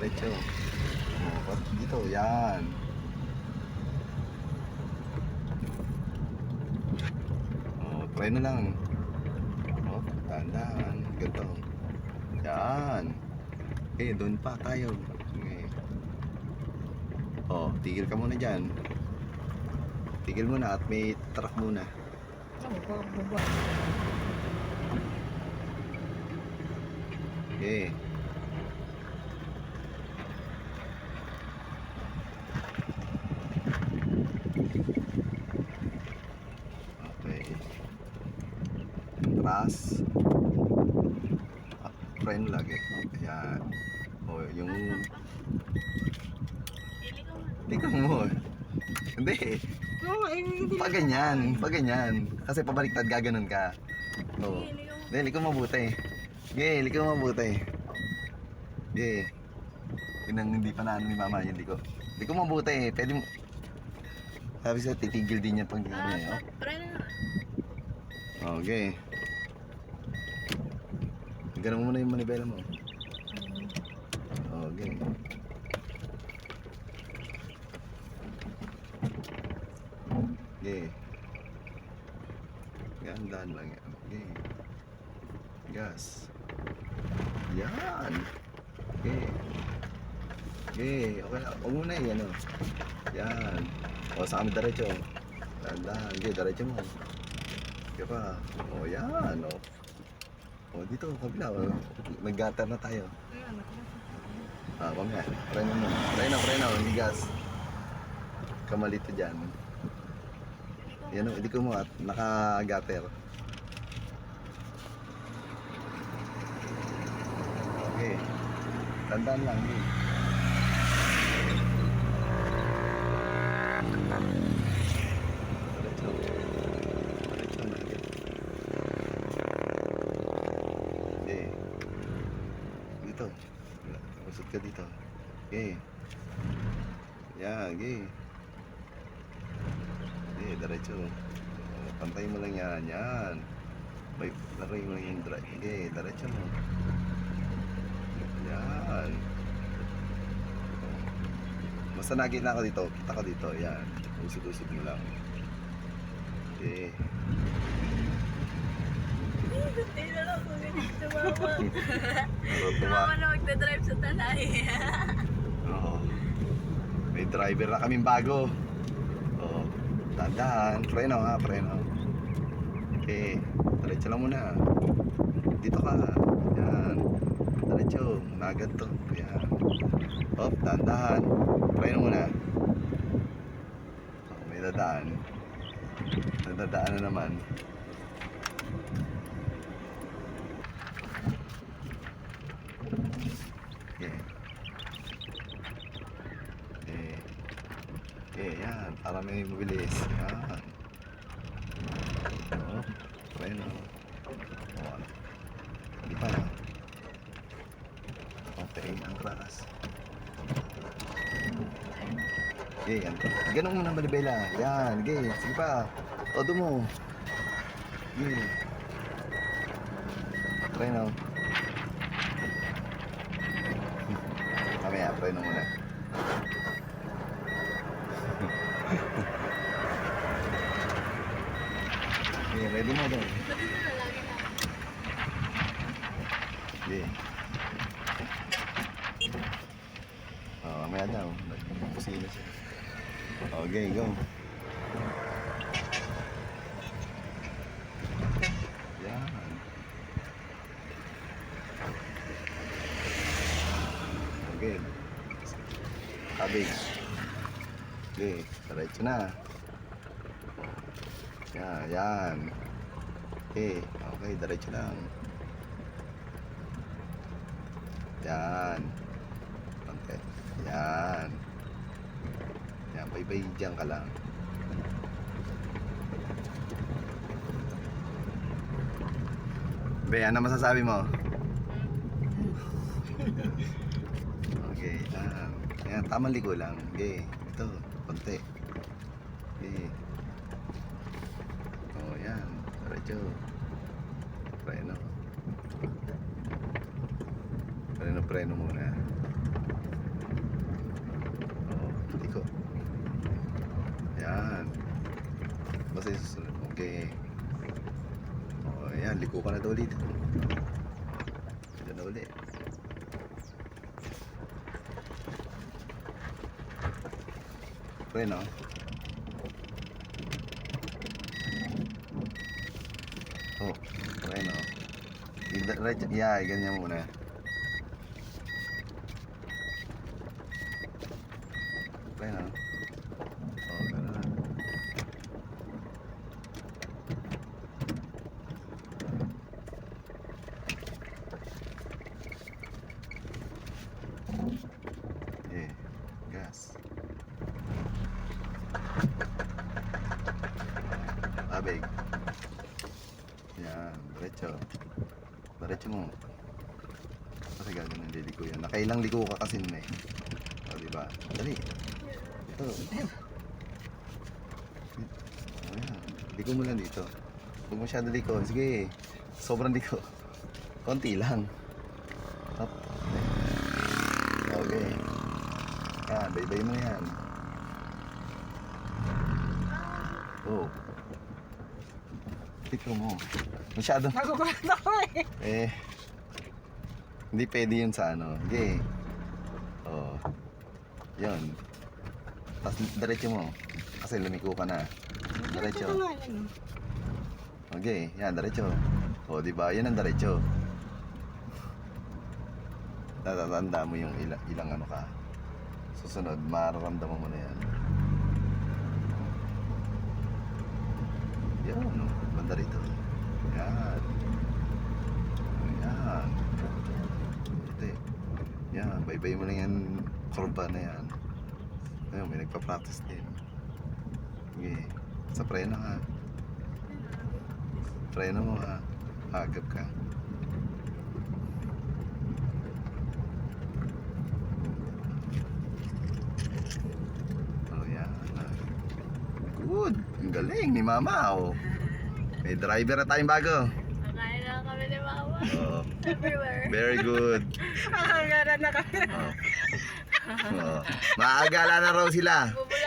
Diretso. Dito, yan. Try na lang. Dahan-dahan. Ganito. Yan. Okay, doon pa tayo. Okay. Tigil ka muna dyan. Tigil muna at may truck muna. Okay. Okay. Atras. Friend lagi. Ayan. Yung... Ikaw mo. Hindi. Pag ganyan. Kasi pabaliktad gaganon ka. Hindi, liko mabuti. Liko mabuti. Pinang hindi pa naano ni mama yun, liko. Liko mabuti. Pwede mo... Sabi sa titigil din niya pag gano'n eh. Okay. Ganun mo muna yung manibela mo. Okay. Okay. Gandaan lang yan. Okay. Gas. Yan. Okay. Okay. Okay. Huwag muna eh. Ano. Yan. Sa amin diretso. Gandaan. Okay. Diretso mo. Okay pa. Yan. Dito. Kabila. Nag-gutter na tayo. Mamaya. Try na muna. Try na. Hindi gas. Kamalito dyan. Yan o, hindi ko mo at naka-gutter. Okay. Tandaan lang. Diretso na. Okay. Dito. Usot ka dito. Okay. Okay. Diretso. Pantay mo lang yan. May laray mo lang yung drive. Diretso mo. Yan. Basta nakita ko dito. Kita ko dito. Yan. Usod-usod mo lang. Okay. Hindi na lang kung ganito mama. Mama na magdadrive sa tanay. Oo. May driver na kaming bago. Dahan, preno ha, preno. Okay, diretso lang muna. Dito ka. Yan. Diretso, nagad to. Yan. Dahan, preno muna. May dadaan. Nadadaan na naman. Yan, para may mabilis. Yan. Preno. Hindi pa na. Okay, ang crash. Yan. Ganun mo na balibela. Yan, sige pa. Todo mo. Preno. Mamaya, preno muna. Ready mo doon. Mamaya daw. Pusina siya. Okay, go. Yan. Okay. Cabbage. Okay, diretso na. Yan. Okay, diretso lang. Yan. Okay. Yan. Bye-bye dyan ka lang. Be, ano masasabi mo? Okay, yan, tamang ligo lang. Okay, ito, konti. Okay. Yan, diretso. Preno muna. basta yung susunod. Okay. O, ayan. Liko ka na daw ulit. Diyan na ulit. Pre, no? Oh, pre, no? Yeah, ganyan muna. Pre, no? Oh, gano'n. Okay, gas. Abig. Yan, diretso. Diretso mo. Kasi gagawin ng liliko yan. Nakailang liko ka kasi nun eh. O, diba? Dali. Ito. O, yan. Liko mo lang dito. Huwag masyado liko. Sige. Sobrang liko. Konti lang. Up. Okay. Yan, baybay mo yan. Oh. Liko mo. Masyado. Nagugulat ako eh. Hindi pwede yun sa ano. Hindi. Oh. Yun. Tapos diretso mo. Kasi lumiko ka na. Diretso. Okay, yan, diretso. O, diba? Yan ang diretso. Natatanda mo yung ilang ano ka. Susunod, mararamdaman mo na yan. Yan, banda rito. Yan. Yan. Ito eh. Yan, baybay mo lang yan. Kurba na yan. Ayun, may nagpa-practice din. Okay. Sa preno ha. Preno mo ha. Agap ka. Oh, yan. Good. Ang galing ni Mama. Oh. May driver na tayong bago. Nakain na kami ni Mama. Oh, Everywhere. very good. Nakagara na kami. Oh. Oh. Maagala na raw sila. Bubulong